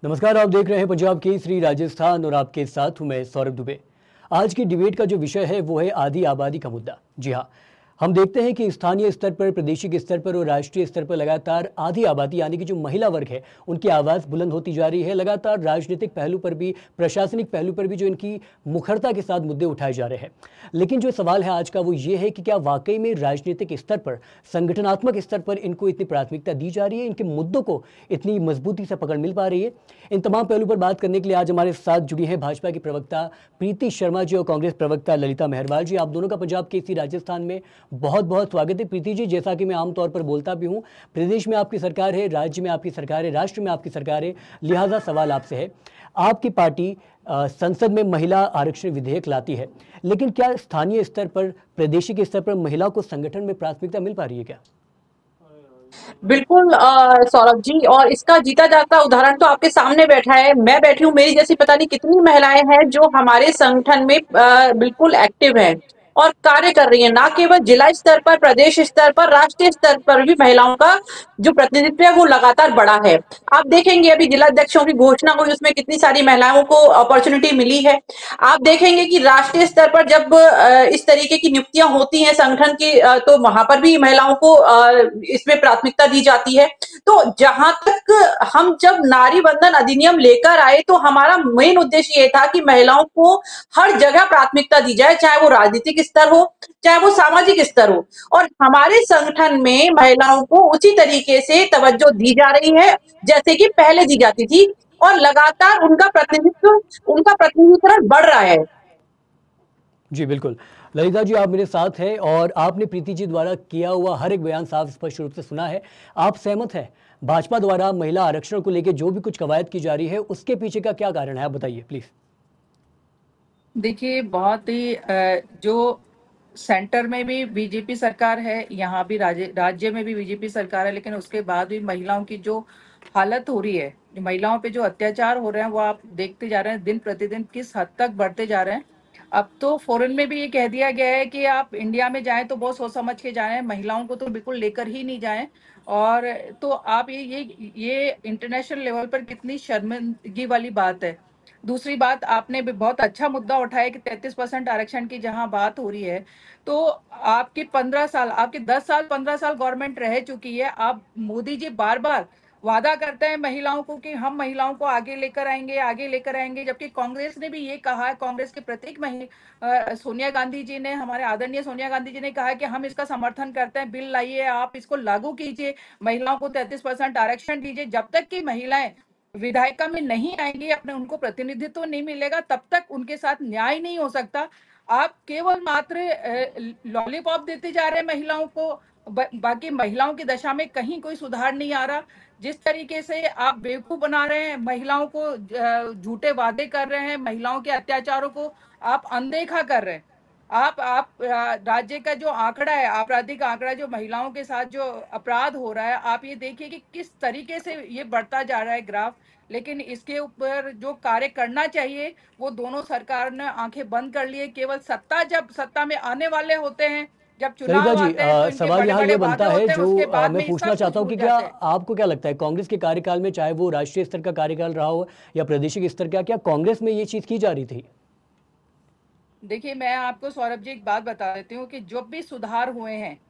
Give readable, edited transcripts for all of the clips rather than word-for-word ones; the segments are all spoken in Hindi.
नमस्कार, आप देख रहे हैं पंजाब केसरी राजस्थान और आपके साथ हूं मैं सौरभ दुबे। आज की डिबेट का जो विषय है वो है आधी आबादी का मुद्दा। जी हाँ, हम देखते हैं कि स्थानीय स्तर पर, प्रादेशिक स्तर पर और राष्ट्रीय स्तर पर लगातार आधी आबादी यानी कि जो महिला वर्ग है उनकी आवाज़ बुलंद होती जा रही है। लगातार राजनीतिक पहलू पर भी, प्रशासनिक पहलू पर भी जो इनकी मुखरता के साथ मुद्दे उठाए जा रहे हैं। लेकिन जो सवाल है आज का वो ये है कि क्या वाकई में राजनीतिक स्तर पर, संगठनात्मक स्तर पर इनको इतनी प्राथमिकता दी जा रही है, इनके मुद्दों को इतनी मजबूती से पकड़ मिल पा रही है। इन तमाम पहलू पर बात करने के लिए आज हमारे साथ जुड़ी हैं भाजपा की प्रवक्ता प्रीति शर्मा जी और कांग्रेस प्रवक्ता ललिता मेहरवाल जी। आप दोनों का पंजाब केसरी राजस्थान में बहुत बहुत स्वागत है। प्रीति जी, जैसा कि मैं आमतौर पर बोलता भी हूं, प्रदेश में आपकी सरकार है, राज्य में आपकी सरकार है, राष्ट्र में आपकी सरकार है, लिहाजा सवाल आपसे है, आपकी पार्टी संसद में महिला आरक्षण विधेयक लाती है, लेकिन क्या स्थानीय स्तर पर, प्रादेशिक स्तर पर महिला को संगठन में प्राथमिकता मिल पा रही है क्या? बिल्कुल सौरभ जी, और इसका जीता जाता उदाहरण तो आपके सामने बैठा है। मैं बैठी हूँ, मेरी जैसी पता नहीं कितनी महिलाएं हैं जो हमारे संगठन में बिल्कुल एक्टिव हैं और कार्य कर रही हैं। ना केवल जिला स्तर पर, प्रदेश स्तर पर, राष्ट्रीय स्तर पर भी महिलाओं का जो प्रतिनिधित्व है वो लगातार बढ़ा है। आप देखेंगे अभी जिला अध्यक्षों की घोषणा हुई, उसमें कितनी सारी महिलाओं को अपॉर्चुनिटी मिली है। आप देखेंगे कि राष्ट्रीय स्तर पर जब इस तरीके की नियुक्तियां होती हैं संगठन की, तो वहां पर भी महिलाओं को इसमें प्राथमिकता दी जाती है। तो जहां तक हम जब नारी बंधन अधिनियम लेकर आए तो हमारा मेन उद्देश्य ये था कि महिलाओं को हर जगह प्राथमिकता दी जाए, चाहे वो राजनीतिक स्तर हो, चाहे वो सामाजिक स्तर हो। और हमारे संगठन में महिलाओं को उसी तरीके से तवज्जो दी जा रही है जैसे कि पहले दी जाती थी, और लगातार उनका प्रतिनिधित्व बढ़ रहा है। जी बिल्कुल, ललिता जी आप मेरे साथ हैं और आपने प्रीति जी द्वारा किया हुआ हर एक बयान साफ स्पष्ट रूप से सुना है। आप सहमत हैं भाजपा द्वारा महिला आरक्षण को लेकर जो भी कुछ कवायद की जा रही है उसके पीछे का क्या कारण है, आप बताइए प्लीज। देखिए, बहुत ही जो सेंटर में भी बीजेपी सरकार है, यहाँ भी राज्य में भी बीजेपी सरकार है, लेकिन उसके बाद भी महिलाओं की जो हालत हो रही है, महिलाओं पे जो अत्याचार हो रहे हैं, वो आप देखते जा रहे हैं दिन प्रतिदिन किस हद तक बढ़ते जा रहे हैं। अब तो फॉरेन में भी ये कह दिया गया है कि आप इंडिया में जाएं तो बहुत सोच समझ के जाएं, महिलाओं को तो बिल्कुल लेकर ही नहीं जाएं। और तो आप ये इंटरनेशनल लेवल पर कितनी शर्मिंदगी वाली बात है। दूसरी बात, आपने भी बहुत अच्छा मुद्दा उठाया कि 33% आरक्षण की जहां बात हो रही है, तो आपकी 15 साल, आपके 10 साल 15 साल गवर्नमेंट रह चुकी है। आप मोदी जी बार बार वादा करते हैं महिलाओं को कि हम महिलाओं को आगे लेकर आएंगे, आगे लेकर आएंगे, जबकि कांग्रेस ने भी ये कहा है, कांग्रेस के प्रत्येक सोनिया गांधी जी ने, हमारे आदरणीय सोनिया गांधी जी ने कहा है कि हम इसका समर्थन करते हैं, बिल लाइए, आप इसको लागू कीजिए, महिलाओं को 33% आरक्षण दीजिए। जब तक कि महिलाएं विधायिका में नहीं आएंगी, अपने उनको प्रतिनिधित्व तो नहीं मिलेगा, तब तक उनके साथ न्याय नहीं हो सकता। आप केवल मात्र लॉलीपॉप देते जा रहे हैं महिलाओं को, बाकी महिलाओं की दशा में कहीं कोई सुधार नहीं आ रहा। जिस तरीके से आप बेवकूफ बना रहे हैं महिलाओं को, झूठे वादे कर रहे हैं, महिलाओं के अत्याचारों को आप अनदेखा कर रहे हैं। आप राज्य का जो आंकड़ा है, आपराधिक आंकड़ा, जो महिलाओं के साथ जो अपराध हो रहा है, आप ये देखिए कि किस तरीके से ये बढ़ता जा रहा है ग्राफ। लेकिन इसके ऊपर जो कार्य करना चाहिए वो दोनों सरकार ने आंखें बंद कर लिए। केवल जब सत्ता में आने वाले होते हैं, जब ललिता चुनाव जी, आते हैं, तो इनके सवाल बड़े यहाँ बड़े ये वादे बनता है होते हैं, जो उसके बाद मैं में पूछना सब चाहता कुछ हूँ भूल कि क्या जाते हैं। आपको क्या लगता है कांग्रेस के कार्यकाल में, चाहे वो राष्ट्रीय स्तर का कार्यकाल रहा हो या प्रादेशिक स्तर का, क्या कांग्रेस में ये चीज की जा रही थी? देखिए, मैं आपको सौरभ जी एक बात बता देती हूँ कि जो भी सुधार हुए हैं,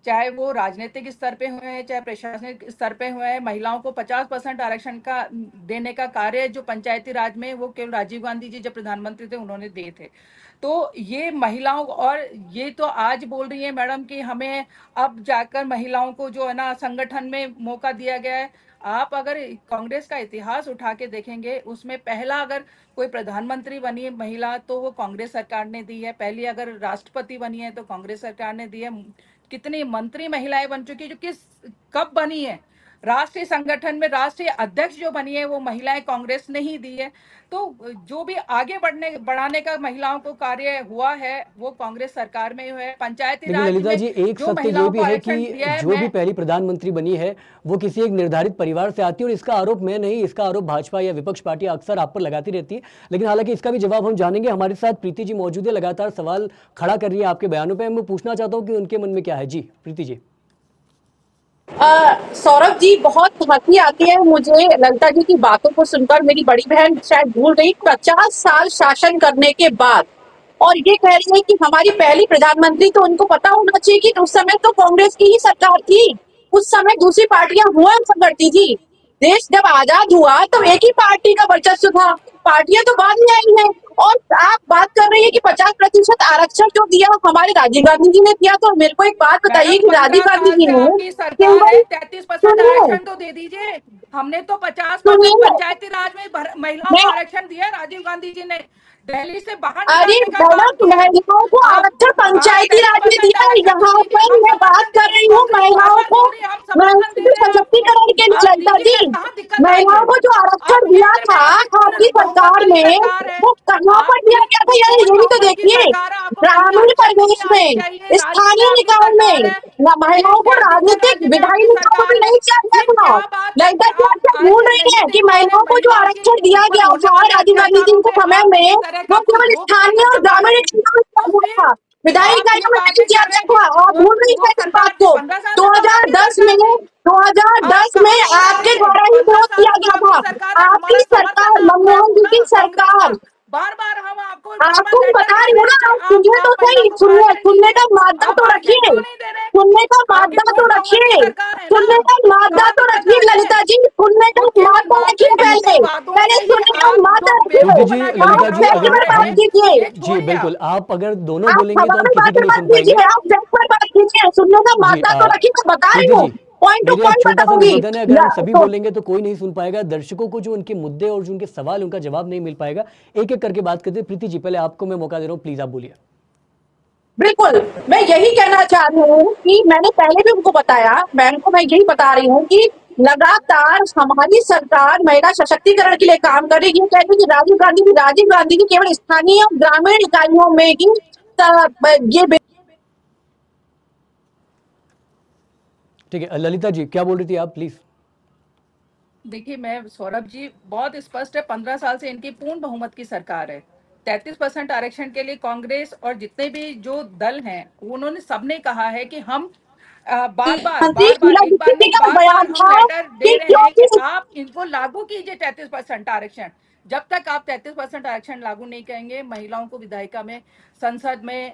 चाहे वो राजनीतिक स्तर पे हुए हैं, चाहे प्रशासनिक स्तर पे हुए हैं, महिलाओं को 50% आरक्षण का देने का कार्य जो पंचायती राज में, वो केवल राजीव गांधी जी जब प्रधानमंत्री थे उन्होंने दिए थे। तो ये महिलाओं, और ये तो आज बोल रही है मैडम कि हमें अब जाकर महिलाओं को जो है ना संगठन में मौका दिया गया है। आप अगर कांग्रेस का इतिहास उठा के देखेंगे, उसमें पहला अगर कोई प्रधानमंत्री बनी है महिला तो वो कांग्रेस सरकार ने दी है, पहली अगर राष्ट्रपति बनी है तो कांग्रेस सरकार ने दी है। कितनी मंत्री महिलाएं बन चुकी है, जो किस कब बनी है, राष्ट्रीय संगठन में राष्ट्रीय अध्यक्ष जो बनी है वो महिलाएं कांग्रेस ने ही दी है। तो जो भी आगे बढ़ाने का महिलाओं को कार्य हुआ है वो कांग्रेस सरकार में हुआ है। पंचायती लेकिन राज ललिता में जी, एक जो सत्य ये महिलाओं भी को है आरक्षण कि दिया है, जो भी मैं पहली प्रधानमंत्री बनी है वो किसी एक निर्धारित परिवार से आती है, और इसका आरोप मैं नहीं, इसका आरोप भाजपा या विपक्ष पार्टी अक्सर आप पर लगाती रहती है। लेकिन हालांकि इसका भी जवाब हम जानेंगे। हमारे साथ प्रीति जी मौजूद है, लगातार सवाल खड़ा कर रही है आपके बयानों पर। मैं पूछना चाहता हूँ कि उनके मन में क्या है। जी प्रीति जी। सौरभ जी, बहुत हंसी आती है मुझे ललिता जी की बातों को सुनकर। मेरी बड़ी बहन शायद भूल गई, 50 साल शासन करने के बाद और ये कह रही है कि हमारी पहली प्रधानमंत्री। तो उनको पता होना चाहिए कि उस समय तो कांग्रेस की ही सरकार थी। उस समय दूसरी पार्टियां हुआ करती थी। देश जब आजाद हुआ तो एक ही पार्टी का वर्चस्व था, पार्टियां तो बाद में आई हैं। और आप बात कर रही है कि 50% आरक्षण जो दिया हमारे राजीव गांधी जी ने दिया। तो मेरे को एक बात बताइए मैडम कि राजीव 15 गांधी साल जी से ने आपकी सरकार केवल, है, 33% सुनिए आरक्षण तो दे दीजिए। हमने तो 50% सुनिए, पंचायती राज में महिलाओं को मैं, आरक्षण दिया राजीव गांधी जी ने। दिल्ली से बाहर अरे निकालने का काम मैडम, किया है। महिलाओं को आप आरक्षण आप पंचायती तैतीस राज में परसेंट दिया है। आरक्षण तो यहाँ दीजिए, पर हम मैं बात समर्थन दे कर रहे हैं। रही हूँ कांग्रेस बार महिलाओं बार को, बोल रही है, हम समर्थन दे रहे हैं आपको। सशक्तिकरण के लिए। आप ललिता दीजिए, जी, कहाँ दिक्कत आई महिलाओं है? को जो आप आरक्षण दिया केंद्र में था आपकी आपकी पूर्ण बहुमत सरकार की में, सरकार है। वो कहाँ पर दिया आपकी गया था यार, पूर्ण ये भी तो बहुमत की देखिए। सरकार है, आपको कहीं ग्रामीण अड़चन नहीं परिवेश आनी में, चाहिए। राज्य में स्थानीय आपकी निकाय सरकार में है, महिलाओं देश को के अधिकतर राजनीतिक राज्य में विधायी आपकी नेताओं को सरकार है। नहीं किया गया फिर था। क्या बात है कि ललिता जी, आप आप क्या भूल आरक्षण रही नहीं है दे कि पा रहे? महिलाओं को जो महिलाओं के आरक्षण दिया ऊपर गया होने था वाले राजीव गांधी जी अत्याचारों के को समय आप में, किसी तरह वो का कोई केवल रोक नहीं स्थानीय और लगा पा ग्रामीण रहे। इकाइयों में तो लागू हुआ फिर था, विधायी आप ये इकाइयों में नहीं बातें किया कर रहे गया हैं कि था। आप भूल रही वो है इस बात सरकार थी को। 15 साल से, तो आपकी 2010 में, सरकार थी। आप 2010 में कहाँ भूल रहे आपके थे? द्वारा ही 15 विरोध साल किया से तो गया आपकी था। सरकार है, आपकी हमारा समर्थन सरकार, आपको है मनमोहन जी पूरा की कांग्रेस का। सरकार, बार बार हम आपको आपको लेटर बता लिख रही रहे हूँ हैं ना, कि आप आप सुनिए तो महिलाओं सही, को सुनिए, आरक्षण सुनने दीजिए। का मादा आप तो आरक्षण रखिए, क्यों नहीं दे रहे? सुनने का आपकी मादा तो पूर्ण बहुमत की रखिए, सरकार है ना, सुनने का मादा कहाँ तो दिक्कत रखिए आ रही है? ललिता जी, सुनने का वो केवल मादा बातें रखिए। झूठे पहले वादों पहले से ही सुनने का आप मादा लोग रखिए। प्रीति बेवकूफ जी, बना के आप ललिता जी, चुनाव फैक्ट लड़ अगर पर रहे बात हैं। हम, कीजिए। ये जी छोड़िए आप। बिल्कुल, आप अगर दोनों आप बोलेंगे तो खबर हम में किसी बात की नहीं मत सुन पाएंगे। कीजिए, आप फैक्ट पर बात कीजिए। सुनने का जी मादा तो रखिए, मैं बता रही प्रीति हूँ, जी, पॉइंट टू मेरा एक पॉइंट छोटा सा बताऊंगी। निवेदन है, अगर हम सभी बोलेंगे तो कोई नहीं सुन पाएगा, दर्शकों को जो उनके मुद्दे और जो उनके सवाल उनका जवाब नहीं मिल पाएगा। एक एक करके बात करते हैं। प्रीति जी, पहले आपको मैं मौका दे रहा हूँ, प्लीज आप बोलिए। बिल्कुल, मैं यही कहना चाह रही हूँ कि मैंने पहले भी उनको बताया, बहन को मैं यही बता रही हूँ कि लगातार हमारी सरकार महिला सशक्तिकरण के लिए काम कर रही है। ये कह रही है कि राजीव गांधी जी केवल स्थानीय और ग्रामीण इकाइयों में ही ये ठीक है, ललिता जी क्या बोल रही थी आप, प्लीज। देखिए, मैं सौरभ जी बहुत स्पष्ट है, 15 साल से इनकी पूर्ण बहुमत की सरकार है। 33% आरक्षण के लिए कांग्रेस और जितने भी जो दल हैं, उन्होंने सबने कहा है कि हम मंत्री बार बार शीला एक बार दीक्षित जी नहीं, का बार बार बयान हम था लेटर दे कि रहे हैं कि क्योंकि, आप इनको लागू कीजिए 33% आरक्षण। जब तक आप 33% आरक्षण लागू नहीं करेंगे, महिलाओं को विधायिका में, संसद में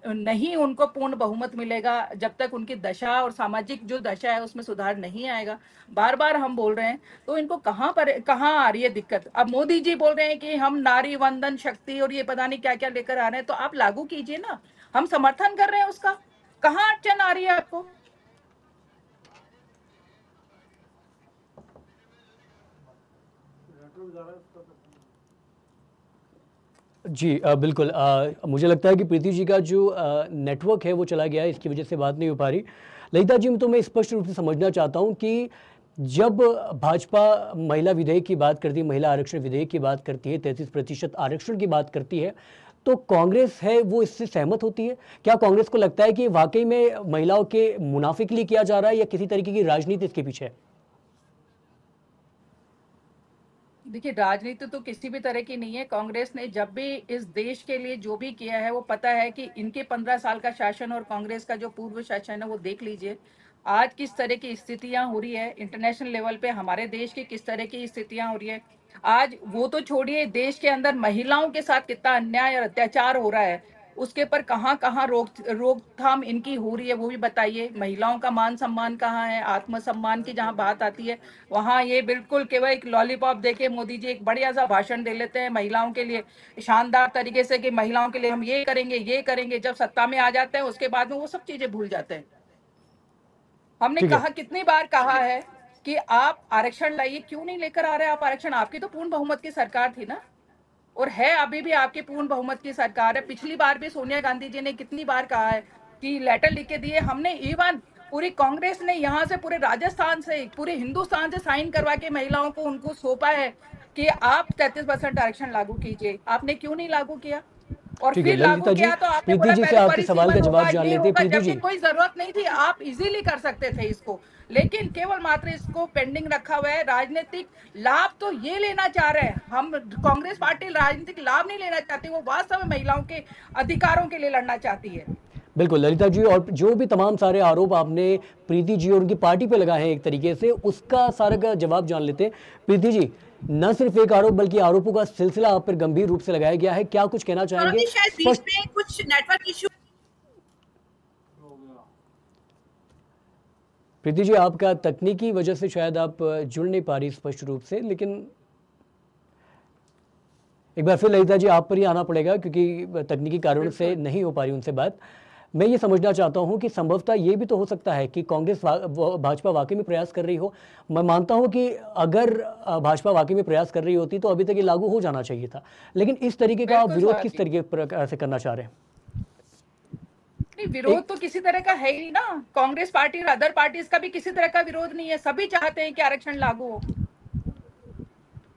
नहीं उनको पूर्ण बहुमत मिलेगा, जब तक उनकी दशा और सामाजिक जो दशा है उसमें सुधार नहीं आएगा। बार बार हम बोल रहे हैं, तो इनको कहाँ आ रही है दिक्कत? अब मोदी जी बोल रहे हैं कि हम नारी वंदन शक्ति और ये पता नहीं क्या क्या लेकर आ रहे हैं, तो आप लागू कीजिए ना, हम समर्थन कर रहे हैं उसका। कहाँ अड़चन आ रही है आपको? जी बिल्कुल, मुझे लगता है कि प्रीति जी का जो नेटवर्क है वो चला गया है, इसकी वजह से बात नहीं हो पा रही। ललिता जी, तो मैं स्पष्ट रूप से समझना चाहता हूँ कि जब भाजपा महिला विधेयक की बात करती है, महिला आरक्षण विधेयक की बात करती है, 33% आरक्षण की बात करती है, तो कांग्रेस है वो इससे सहमत होती है? क्या कांग्रेस को लगता है कि वाकई में महिलाओं के मुनाफे के लिए किया जा रहा है या किसी तरीके की राजनीति इसके पीछे है? देखिए, राजनीति तो किसी भी तरह की नहीं है। कांग्रेस ने जब भी इस देश के लिए जो भी किया है, वो पता है कि इनके 15 साल का शासन और कांग्रेस का जो पूर्व शासन है वो देख लीजिए। आज किस तरह की स्थितियां हो रही है इंटरनेशनल लेवल पे, हमारे देश की किस तरह की स्थितियां हो रही है। आज वो तो छोड़िए, देश के अंदर महिलाओं के साथ कितना अन्याय और अत्याचार हो रहा है, उसके पर कहाँ कहाँ रोकथाम इनकी हो रही है, वो भी बताइए। महिलाओं का मान सम्मान कहाँ है? आत्मसम्मान की जहाँ बात आती है, वहाँ ये बिल्कुल केवल एक लॉलीपॉप देके मोदी जी एक बढ़िया सा भाषण दे लेते हैं महिलाओं के लिए, शानदार तरीके से कि महिलाओं के लिए हम ये करेंगे ये करेंगे। जब सत्ता में आ जाते हैं उसके बाद में वो सब चीजें भूल जाते हैं। हमने ठीक है। कहा, कितनी बार कहा है कि आप आरक्षण लाइए, क्यों नहीं लेकर आ रहे आप आरक्षण? आपकी तो पूर्ण बहुमत की सरकार थी ना, और है अभी भी आपकी पूर्ण बहुमत की सरकार है। पिछली बार भी सोनिया गांधी जी ने कितनी बार कहा है कि लेटर लिख के दिए हमने, इवन पूरी कांग्रेस ने यहाँ से पूरे राजस्थान से पूरे हिंदुस्तान से साइन करवा के महिलाओं को उनको सौंपा है कि आप 33% आरक्षण लागू कीजिए। आपने क्यों नहीं लागू किया? और ठीक है फिर लागू ललिता जी, किया तो आपने प्रीति बोला जी से पहले आपके सवाल का परिसीमन होगा, जवाब जान ये लेते हैं। होगा, प्रीति जबकि जी, कोई जरूरत नहीं थी। आप इजीली कर सकते थे इसको, लेकिन केवल मात्र इसको पेंडिंग रखा हुआ है। राजनीतिक लाभ तो ये लेना चाह रहे हैं हम, कांग्रेस पार्टी राजनीतिक लाभ नहीं लेना चाहती, वो वास्तव में महिलाओं के अधिकारों के लिए लड़ना चाहती है। बिल्कुल ललिता जी, और जो भी तमाम सारे आरोप आपने प्रीति जी और उनकी पार्टी पे लगाए हैं एक तरीके से, उसका सारा का जवाब जान लेते हैं। प्रीति जी, न सिर्फ एक आरोप बल्कि आरोपों का सिलसिला आप पर गंभीर रूप से लगाया गया है, क्या कुछ कहना चाहेंगे? बीच में कुछ नेटवर्क इशू। प्रीति जी, आपका तकनीकी वजह से शायद आप जुड़ नहीं पा रही स्पष्ट रूप से, लेकिन एक बार फिर ललिता जी आप पर ही आना पड़ेगा क्योंकि तकनीकी कारणों से नहीं हो पा रही उनसे बात। मैं ये समझना चाहता हूं कि संभवतः ये भी तो हो सकता है कि कांग्रेस भाजपा वाकई में प्रयास कर रही हो। मैं मानता हूं कि अगर भाजपा वाकई में प्रयास कर रही होती तो अभी तक ये लागू हो जाना चाहिए था, लेकिन इस तरीके का आप विरोध किस तरीके से करना चाह रहे हैं? नहीं, विरोध तो किसी तरह का है ही ना। कांग्रेस पार्टी और अदर पार्टीज का भी किसी तरह का विरोध नहीं है, सभी चाहते हैं कि आरक्षण लागू हो।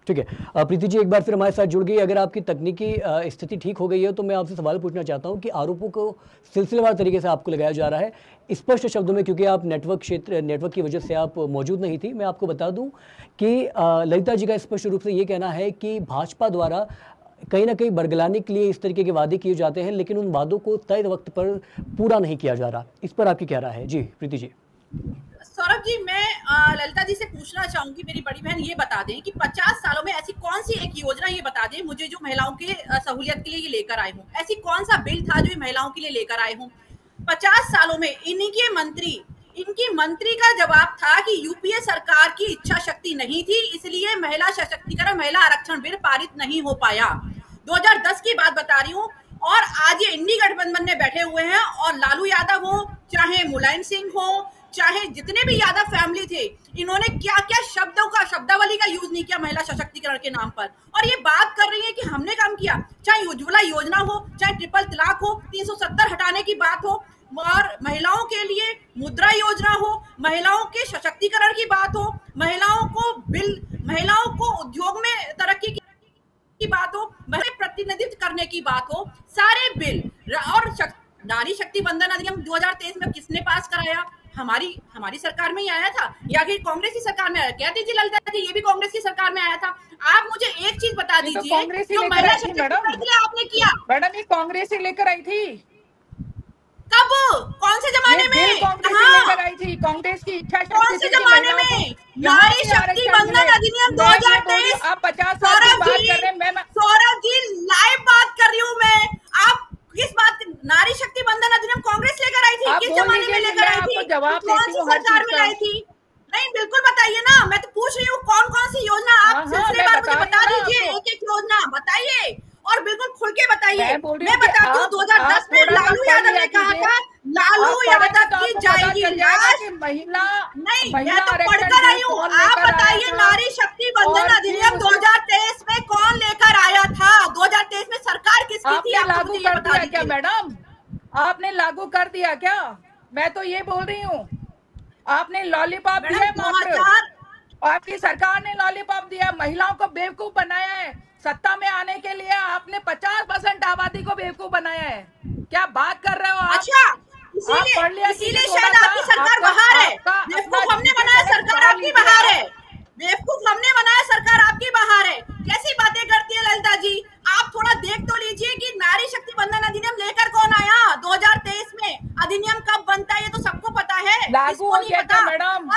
ठीक है प्रीति जी, एक बार फिर हमारे साथ जुड़ गई। अगर आपकी तकनीकी स्थिति ठीक हो गई है तो मैं आपसे सवाल पूछना चाहता हूं कि आरोपों को सिलसिलेवार तरीके से आपको लगाया जा रहा है स्पष्ट शब्दों में, क्योंकि आप नेटवर्क की वजह से आप मौजूद नहीं थी। मैं आपको बता दूं कि ललिता जी का स्पष्ट रूप से ये कहना है कि भाजपा द्वारा कहीं ना कहीं बरगलाने के लिए इस तरीके के वादे किए जाते हैं, लेकिन उन वादों को तय वक्त पर पूरा नहीं किया जा रहा। इस पर आपकी क्या राय है? जी प्रीति जी। सौरभ जी, मैं ललिता जी से पूछना चाहूंगी, मेरी बड़ी बहन ये बता दें कि 50 सालों में ऐसी कौन सी एक योजना, ये बता दें मुझे, जो महिलाओं के सहूलियत के लिए ये लेकर आए हूँ। ऐसी कौन सा बिल था जो ये महिलाओं के लिए लेकर आए हूँ? 50 सालों में इनकी मंत्री का जवाब था कि यूपीए सरकार की इच्छा शक्ति नहीं थी, इसलिए महिला सशक्तिकरण, महिला आरक्षण बिल पारित नहीं हो पाया। 2010 की बात बता रही हूँ। और आज ये इंडी गठबंधन में बैठे हुए हैं और लालू यादव हो, चाहे मुलायम सिंह हो, चाहे जितने भी यादव फैमिली थे, इन्होंने क्या क्या शब्दावली का यूज नहीं किया महिला सशक्तिकरण के नाम पर। और ये बात कर रही है कि हमने काम किया, चाहे उज्ज्वला योजना हो, चाहे ट्रिपल तलाक हो, 370 हटाने की बात हो, और महिलाओं के लिए मुद्रा योजना हो, महिलाओं के सशक्तिकरण की बात हो, महिलाओं को उद्योग में तरक्की की बात हो, महिला प्रतिनिधित्व करने की बात हो, सारे बिल। और नारी शक्ति बंधन अधिनियम 2023 में किसने पास कराया? हमारी सरकार में ही आया था या कि कांग्रेस की सरकार में आया? कह दीजिए ललिता जी, ये भी कांग्रेस की सरकार में आया था। आप मुझे एक चीज बता दीजिए, जो महिला सशक्तिकरण के लिए आपने किया। मैडम, ये कांग्रेस ही लेकर आई थी। कब? कौन से जमाने में? लेकर आई थी कांग्रेस की इच्छा शक्ति। कौन से जमाने में? नारी शक्ति बंधन अधिनियम 2023। आप 50 साल की बात कर रहे हैं। सौरभ जी, लाइव बात कर रही हूँ मैं। आप किस बात? नारी शक्ति बंधन अधिनियम कांग्रेस लेकर आई थी? किस जमाने में लेकर आई थी? कौन सी सरकार में लाई थी? नहीं, बिल्कुल बताइए ना, मैं तो पूछ रही हूँ कौन कौन सी योजना आप सिलसिलेवार मुझे बता दीजिए, एक एक योजना बताइए और बिल्कुल खुल के बताइए। मैं बता दूं, 2010 में लालू यादव ने कहा था, लालू यादव की जाएगी लाश। महिला नहीं, मैं तो पढ़कर आई हूँ। आप बताइए, नारी शक्ति बंधन अधिनियम 2023 में कौन लेकर आया था? 2023 में सरकार किसकी थी? आपने लागू कर दिया क्या मैडम? आपने लागू कर दिया क्या? मैं तो ये बोल रही हूँ, आपने लॉलीपॉप दिया मात्र। आपकी सरकार ने लॉलीपॉप दिया, महिलाओं को बेवकूफ बनाया है। सत्ता में आने के लिए आपने 50% आबादी को बेवकूफ बनाया है। क्या बात कर रहे हो आप? अच्छा, इसीलिए शायद आपकी सरकार बाहर है। बेवकूफ हमने बनाया, सरकार आपकी बाहर है। बेवकूफ हमने बनाया, सरकार आपकी बाहर है। कैसी बातें करती है ललिता जी? आप थोड़ा देख तो लीजिए कि नारी शक्ति बंधन अधिनियम लेकर कौन आया 2023 में। अधिनियम कब बनता है ये तो सबको पता है, लागू हो गया क्या मैडम?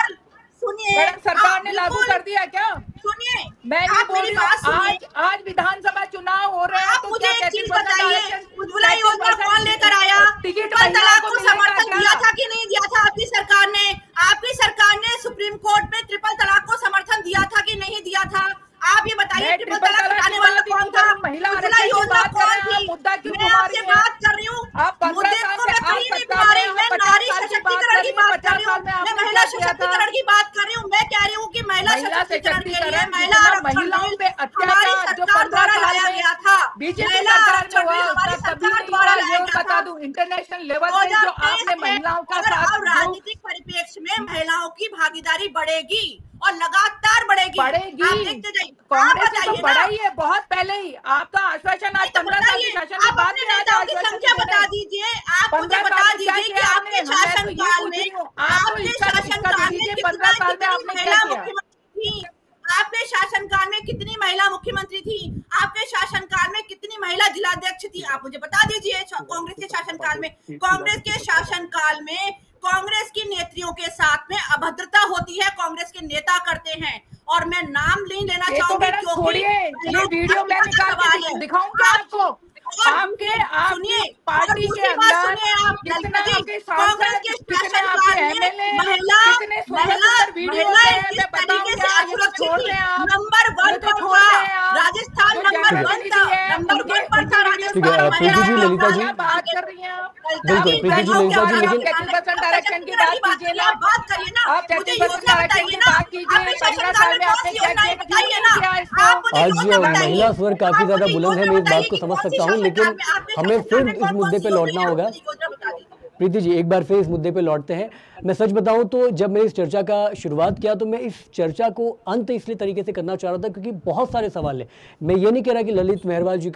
सुनिए, सरकार ने लागू कर दिया क्या? सुनिए, मैं ये बोल रही हूँ, आज विधानसभा चुनाव हो रहे हैं। आप मुझे एक चीज बताइए, उज्ज्वला योजना कौन लेकर आया? ट्रिपल तलाक को समर्थन दिया था कि नहीं दिया था आपकी सरकार ने? आपकी सरकार ने सुप्रीम कोर्ट में ट्रिपल तलाक को समर्थन दिया था कि नहीं दिया था? आप ये बताइए, ट्रिपल तलाक हटाने वाला कौन था? उज्ज्वला योजना कौन थी? मैं आपसे बात कर रही हूँ, मुद्दे को मैं कहीं नहीं घुमा रही। मैं नारी सशक्तिकरण की बात कर रही हूँ, मैं महिला सशक्तिकरण की बात कर रही हूँ। मैं कह रही हूँ कि महिला सशक्तिकरण के लिए महिला आरक्षण हमारी सरकार द्वारा लाया गया था। महिला आरक्षण हमारी सरकार द्वारा लाया गया था। बता दूं, इंटरनेशनल लेवल पे जो आपने महिलाओं का साथ, राजनीतिक परिप्रेक्ष्य में महिलाओं की भागीदारी बढ़ेगी और लगातार बढ़ेगी। आप देखते जाइए। कांग्रेस ने तो बढ़ाई है बहुत पहले ही। आपका आश्वासन आज 15 साल के शासन के बाद में नेताओं की संख्या बता दीजिए। आप मुझे बता दीजिए कि आपके शासनकाल में, आपके शासनकाल में 15 साल में आपने क्या किया? आपके शासनकाल में कितनी महिला मुख्यमंत्री थी? आपके शासनकाल में कितनी महिला जिलाध्यक्ष थी? आप मुझे बता दीजिए। कांग्रेस के शासनकाल में, कांग्रेस के शासनकाल में कांग्रेस की नेत्रियों के साथ में अभद्रता होती है, कांग्रेस के नेता करते हैं, और मैं नाम नहीं लेना चाहूंगी क्योंकि ये वीडियो मैं निकाल के दिखाऊं क्या आपको? आपके पार्टी के अंदर कितना आपके सांसद, कितने आपके एमएलए, कितने 16 वीडियो हैं, मैं बताऊं क्या? ये तो छोड़ दें आप, नंबर 1 पर था राजस्थान, नंबर 1 था, नंबर 1 पर था राजस्थान। प्रीति जी, ललिता जी, बात कर रही हैं आप? बिल्कुल प्रीति जी, ललिता जी, लेकिन 30% आरक्षण की बात कीजिए ना, बात करिए ना, आप 30% आरक्षण की बात कीजिए। 15 साल में आपने क्या किया इसको? आज महिला स्वर काफी ज्यादा बुलंद है, मैं इस बात को समझ सकता हूँ, लेकिन हमें फिर इस मुद्दे पे लौटना होगा। प्रीति जी, एक बार फिर इस मुद्दे पे लौटते हैं। मैं सच बताऊं तो जब मैंने इस चर्चा का शुरुआत किया तो मैं इस चर्चा को अंत इसलिए तरीके से करना चाह रहा था क्योंकि बहुत सारे सवाल है। मैं ये नहीं कह रहा कि ललिता मेहरवाल जी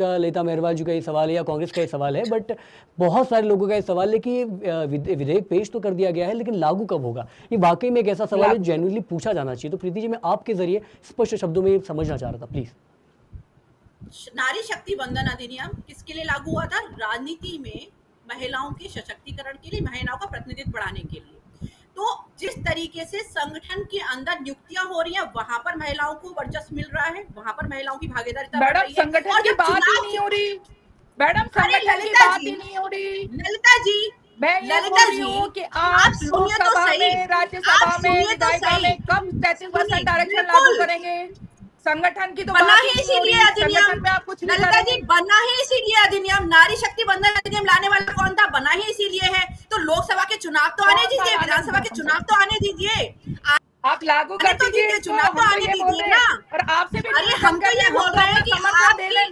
का ये सवाल है या कांग्रेस का ये सवाल है, बट बहुत सारे लोगों का ये सवाल है कि विधेयक पेश तो कर दिया गया है लेकिन लागू कब होगा। ये वाकई में एक ऐसा सवाल है जेन्युइनली पूछा जाना चाहिए। तो प्रीति जी, मैं आपके जरिए स्पष्ट शब्दों में समझना चाह रहा था, प्लीज। नारी शक्ति वंदन अधिनियम किसके लिए लागू हुआ था? राजनीति में महिलाओं के सशक्तिकरण के लिए, महिलाओं का प्रतिनिधित्व बढ़ाने के लिए। तो जिस तरीके से संगठन के अंदर नियुक्तियां हो रही हैं, वहां पर महिलाओं को वर्चस्व मिल रहा है, वहां पर महिलाओं की भागीदारी बढ़ रही है। संगठन की बात ही नहीं हो रही मैडम, संगठन की बात ही नहीं हो रही। ललिता जी, मैं ये बोल रही हूँ कि आप लोकसभा में, राज्यसभा में, विधायिका में कब 33% आरक्षण लागू करेंगे? संगठन की तो बना ही इसीलिए अधिनियम में आप कुछ नहीं ललिता जी, बना ही इसीलिए अधिनियम, नारी शक्ति वंदन अधिनियम लाने वाला कौन था? बना ही इसीलिए है। तो लोकसभा के चुनाव तो आने दीजिए, विधानसभा के चुनाव तो आने दीजिए, आप लागू कर दीजिए, चुनाव तो आने दीजिए ना। और आपसे भी अरे हम तो ये बोल रहे हैं कि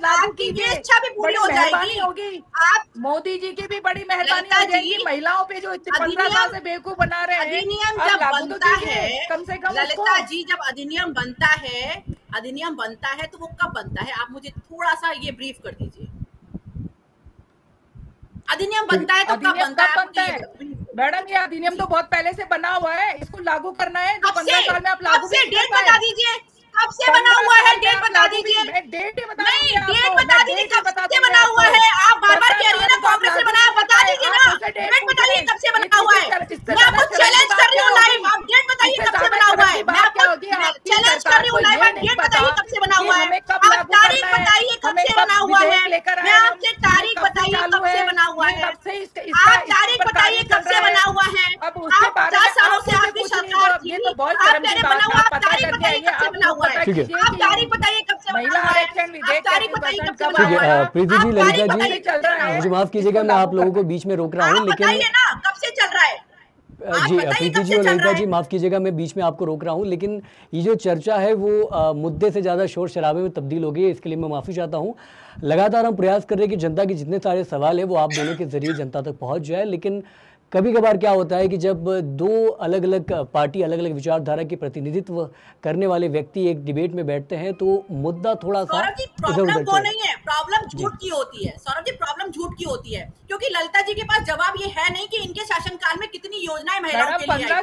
आपकी ये इच्छा भी पूरी हो जाएगी। होगी। आप मोदी जी की भी बड़ी मेहरबानी हो जाएगी, महिलाओं पे जो 15 साल से बेवकूफ बना रहे हैं। अधिनियम जब बनता है, कम से कम ललिता जी, जब अधिनियम बनता है तो वो कब बनता है? आप मुझे थोड़ा सा ये ब्रीफ कर दीजिए। अधिनियम बनता है तो कब बनता है? मैडम, ये अधिनियम तो बहुत पहले से बना हुआ है, इसको लागू करना है। 15 साल में आप लागू से डेट बता दीजिए, कब से बना हुआ है? डेट बता दीजिए। डेट डेट बता दीजिए, कब से बना हुआ है? आप बार बार कह रही है ना कांग्रेस ने बनाया, बता दीजिए ना। डेट बताइए कब से बना हुआ है। मैं आपको चैलेंज कर रही हूँ लाइव, आप डेट बताइए कब से बना हुआ है। मैं आपको चैलेंज कर रही हूँ लाइव, डेट बताइए कब से बना हुआ है। आप तारीख बताइए कब से बना हुआ है। मैं आपसे तारीख बताइए कब से बना हुआ है। आप तारीख बताइए कब से बना हुआ है। आप 50 सालों से आपकी सरकार थी, आपने बना हुआ, आप तारीख बताइए कब से बना हुआ है। ठीक है, आप तारीख बताइए कब से बना हुआ है। आप तारीख बताइए कब से बना हुआ है। प्रीति जी, ललिता जी, मुझे माफ कीजिएगा, मैं आप लोगों को बीच में रोक रहा हूँ, लेकिन ना कब से चल रहा है? जी प्रीति जी और ललिता जी, माफ कीजिएगा, मैं बीच में आपको रोक रहा हूँ, लेकिन ये जो चर्चा है वो मुद्दे से ज़्यादा शोर शराबे में तब्दील हो गई है, इसके लिए मैं माफ़ी चाहता हूँ। लगातार हम प्रयास कर रहे हैं कि जनता के जितने सारे सवाल है वो आप दोनों के जरिए जनता तक पहुँच जाए, लेकिन कभी कभार क्या होता है कि जब दो अलग अलग पार्टी, अलग अलग विचारधारा के प्रतिनिधित्व करने वाले व्यक्ति एक डिबेट में बैठते हैं तो मुद्दा थोड़ा सा प्रॉब्लम वो नहीं है, प्रॉब्लम झूठ की होती है। सौरभ जी, प्रॉब्लम झूठ की होती है क्योंकि ललिता जी के पास जवाब ये है नहीं कि इनके शासनकाल में कितनी योजनाएं महिलाओं के लिए आई।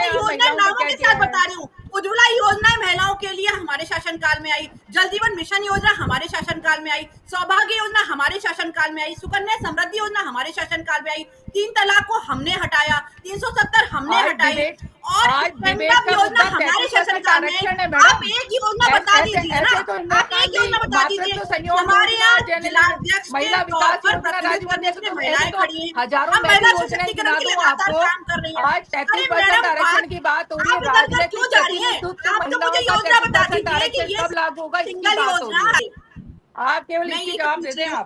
योजना नामों के साथ बता रही हूँ। उज्ज्वला योजना महिलाओं के लिए हमारे शासनकाल में आई, जल जीवन मिशन योजना हमारे शासनकाल में आई, सौभाग्य योजना हमारे शासनकाल में आई, सुकन्या समृद्धि योजना हमारे शासनकाल में आई, 3 तलाक को हमने हटाया, 370 हमने हटाई, और योजना हमारे शासनकाल में। आप एक योजना बता दीजिए ना, आप एक योजना बता दीजिए। हमारे यहाँ जिलाध्यक्ष के तौर पर प्रतिनिधित्व में महिलाएं खड़ी हैं, हम महिला सशक्तिकरण के लिए लगातार काम कर रही हैं। आज 33% आरक्षण की बात हो रही है, राजनीतिक क्यों जा रही है? आप तो मुझे योजना बता दीजिए कि ये कब लागू होगा, सिंगल योजना है। आप केवल इसकी जवाब दे दें। आप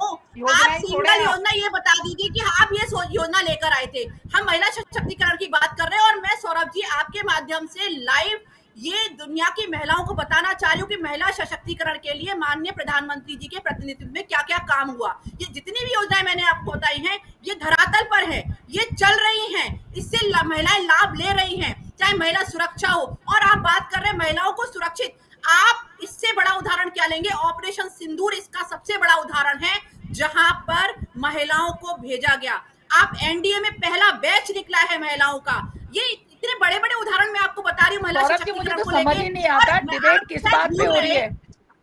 सिंगल योजना ये बता दीजिए कि आप ये योजना लेकर आए थे। हम महिला सशक्तिकरण की बात कर रहे हैं और मैं सौरभ जी आपके माध्यम से लाइव ये दुनिया की महिलाओं को बताना चाह रही हूँ कि महिला सशक्तिकरण के लिए माननीय प्रधानमंत्री जी के प्रतिनिधित्व में क्या क्या काम हुआ। ये जितनी भी योजनाएं मैंने आपको बताई हैं ये धरातल पर है, ये चल रही हैं, इससे महिलाएं लाभ ले रही हैं, चाहे महिला सुरक्षा हो। और आप बात कर रहे हैं महिलाओं को सुरक्षित, आप इससे बड़ा उदाहरण क्या लेंगे? ऑपरेशन सिंदूर इसका सबसे बड़ा उदाहरण है जहां पर महिलाओं को भेजा गया। आप एनडीए में पहला बैच निकला है महिलाओं का, ये इतने बड़े बड़े उदाहरण मैं आपको बता रही हूँ महिला सौरभ जी, मुझे सशक्तिकरण तो को समझ लेके। ही नहीं आता और डिबेट किस बात पे हो रही है। हैं।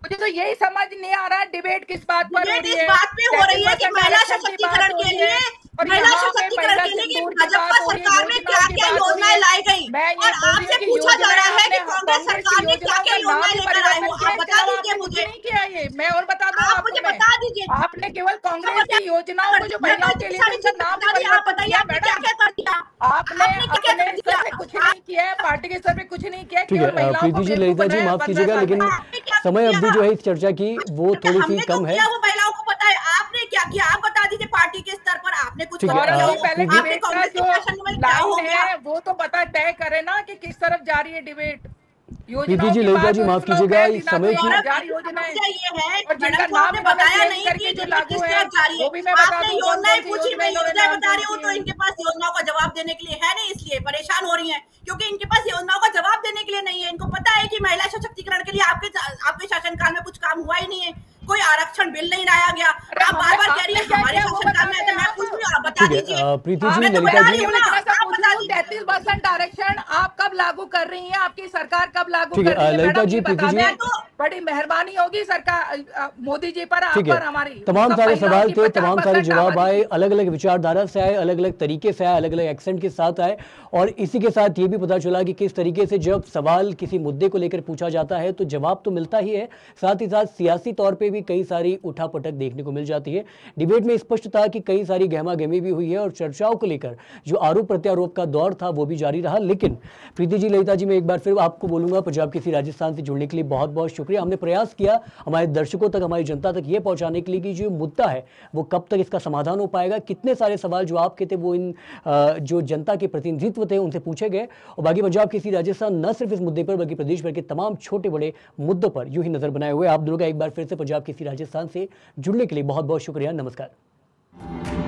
मुझे तो यही समझ नहीं आ रहा डिबेट किस बात पर हो डिबेट रही इस है। बात पे हो रही है कि 30% महिला आरक्षण की बात सशक्तिकरण हो के रही है लिए, और महिला यहाँ पे सशक्तिकरण महिला के लिए कि सिंदूर की भाजपा बात हो रही है, सरकार में क्या योजनाओं की क्या बात हो रही योजनाएं है। लाई गई, मैं ये और बोल रही आपसे हूँ कि पूछा जा रहा है आपने कि कांग्रेस कांग्रेस सरकार की ने क्या योजनाओं क्या का नाम योजनाएं ही लेकर आई परिवर्तन हो, किया, आप इसके बता अलावा दीजिए आपने कुछ मुझे, नहीं किया। ये मैं और बता दूं आप आपको, मुझे मैं बता दीजिए। आपने केवल कांग्रेस क्या की योजनाओं को जो मैं तो महिलाओं के इतनी लिए सारी उनका चीजें नाम बता ही दी, आप परिवर्तन बताइए किया। आपने क्या मैडम, क्या कर दिया, आपने आपने क्या क्या अपने कर स्तर दिया, पे कुछ नहीं किया है, पार्टी के स्तर पे कुछ नहीं किया है, ठीक केवल है महिलाओं को प्रीति जी, बेवकूफ ललिता जी माफ कीजिएगा, लेकिन आपने क्या समय किया? अवधि जो है इस चर्चा की वो थोड़ी सी हमने जो कम है। किया वो महिलाओं को पता है, आपने क्या किया आप बता दीजिए, पार्टी के स्तर पर आपने कुछ ठीक है, काम सौरभ किया जी, हो, पहले प्रीति आपने डिबेट का कांग्रेस के जो शासन में क्या हो लाइन गया। है वो तो पता तय करे ना कि किस तरफ जा रही है डिबेट। प्रीति योजनाओं जी, की ललिता बात जी हो रही माफ है, लोग कीजिएगा, कह इस दिना समय दो की 1000 एक योजनाएं, समस्या ये है और मैडम जिनका को नाम आपने भी मैंने बताया चेंज नहीं करके कि जो डिबेट लागू किस है तरफ जा रही है। वो भी मैं बता आपने दूं कौन योजनाएं कौन सी पूछी, मैं योजना इन्होंने योजनाएं लॉन्च बता रही की हूँ थी। तो इनके पास योजनाओं का जवाब देने के लिए है नहीं, इसलिए परेशान हो रही हैं, क्योंकि इनके पास योजनाओं का जवाब देने के लिए नहीं है। इनको पता है कि महिला सशक्तिकरण के लिए आपके शासनकाल में कुछ काम हुआ ही नहीं है, कोई आरक्षण बिल नहीं लाया गया। अरे आप बार बार कह रही आपने है क्या हमारे किया वो शासनकाल बता में, दें तो मैं आप। पूछ रही हूँ, आप बता ठीक है दीजिए। प्रीति जी, आप मैं तो ललिता बता जी, रही हूँ केवल ना, इतना सा आप पूछ बता रही हूँ, दीजिए। 33% आरक्षण आप कब लागू कर रही हैं, आपकी सरकार कब लागू ठीक कर रही है है? ललिता मैडम जी, ये प्रीति बता जी, दें, तो बड़ी मेहरबानी होगी सरकार मोदी जी पर, आप ठीक है, पर, हमारी तमाम सब सारे महिलाओं सवाल की थे, तमाम सारे 50% जवाब आबादी आए, की। अलग अलग विचारधारा से आए, अलग अलग तरीके से आए, अलग अलग एक्सेंट के साथ आए, और इसी के साथ ये भी पता चला कि किस तरीके से जब सवाल किसी मुद्दे को लेकर पूछा जाता है तो जवाब तो मिलता ही है, साथ ही साथ सियासी तौर पे भी कई सारी उठापटक देखने को मिल जाती है। डिबेट में स्पष्ट था कि कई सारी गहमा गहमी भी हुई है और चर्चाओं को लेकर जो आरोप प्रत्यारोप का दौर था वो भी जारी रहा। लेकिन प्रीति जी, ललिता जी, मैं एक बार फिर आपको बोलूंगा, पंजाब केसरी राजस्थान से जुड़ने के लिए बहुत बहुत शुक्रिया। हमने प्रयास किया हमारे दर्शकों तक, हमारी जनता तक ये पहुंचाने के लिए कि जो मुद्दा है वो कब तक इसका समाधान हो पाएगा। कितने सारे सवाल जो आपके थे वो इन जो जनता के प्रतिनिधित्व थे उनसे पूछे गए, और बाकी पंजाब केसरी राजस्थान न सिर्फ इस मुद्दे पर बल्कि प्रदेश भर के तमाम छोटे बड़े मुद्दों पर यूं ही नजर बनाए हुए। आप दोनों का एक बार फिर से पंजाब केसरी राजस्थान से जुड़ने के लिए बहुत बहुत शुक्रिया। नमस्कार।